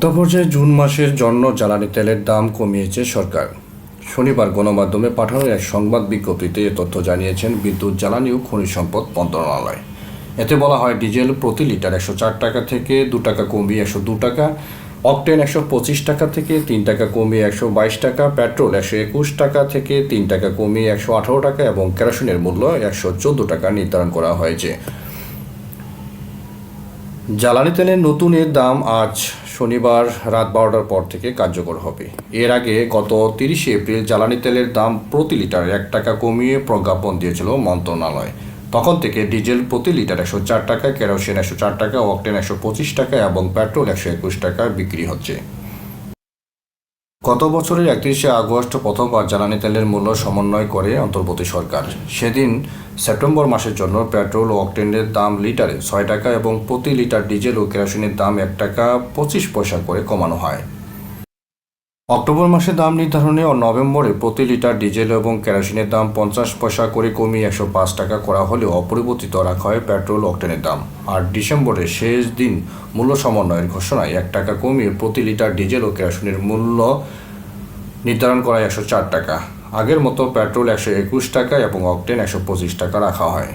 ভোক্তা জুন মাসের জন্য জ্বালানি তেলের দাম কমিয়েছে সরকার। শনিবার গণমাধ্যমে পাঠানো এক সংবাদ বিজ্ঞপ্তিতে এ তথ্য জানিয়েছেন বিদ্যুৎ, জ্বালানি ও খনিজ সম্পদ মন্ত্রণালয়। এতে বলা হয়, ডিজেল প্রতি লিটার 104 টাকা থেকে 2 টাকা কমিয়ে 102 টাকা, অকটেন 125 টাকা থেকে 3 টাকা কমিয়ে 122 টাকা, পেট্রোল 121 টাকা থেকে 3 টাকা কমিয়ে 118 টাকা এবং কেরোসিনের মূল্য 114 টাকা নির্ধারণ করা হয়েছে। জ্বালানি তেলের নতুন এর দাম আজ শনিবার রাত 12টার পর থেকে কার্যকর হবে। এর আগে গত 30 এপ্রিল জ্বালানি তেলের দাম প্রতি লিটার 1 টাকা কমিয়ে প্রজ্ঞাপন দিয়েছিল মন্ত্রণালয়। তখন থেকে ডিজেল প্রতি লিটার 104 টাকা, কেরোসিন 104 টাকা, অকটেন 125 টাকা এবং পেট্রোল 121 টাকা বিক্রি হচ্ছে। গত বছরের 31শে আগস্ট প্রথমবার জ্বালানি তেলের মূল্য সমন্বয় করে অন্তর্বর্তী সরকার। সেদিন সেপ্টেম্বর মাসের জন্য পেট্রোল ও অকটেনের দাম লিটারে 6 টাকা এবং প্রতি লিটার ডিজেল ও কেরোসিনের দাম 1 টাকা 25 পয়সা করে কমানো হয়। অক্টোবর মাসে দাম নির্ধারণে ও নভেম্বরে প্রতি লিটার ডিজেল এবং কেরোসিনের দাম 50 পয়সা করে কমিয়ে 105 টাকা করা হলেও অপরিবর্তিত রাখা হয় পেট্রোল ও অকটেনের দাম। আর ডিসেম্বরের শেষ দিন মূল্য সমন্বয়ের ঘোষণায় 1 টাকা কমিয়ে প্রতি লিটার ডিজেল ও কেরোসিনের মূল্য নির্ধারণ করা 104 টাকা। আগের মতো পেট্রোল 121 টাকা এবং অকটেন 125 টাকা রাখা হয়।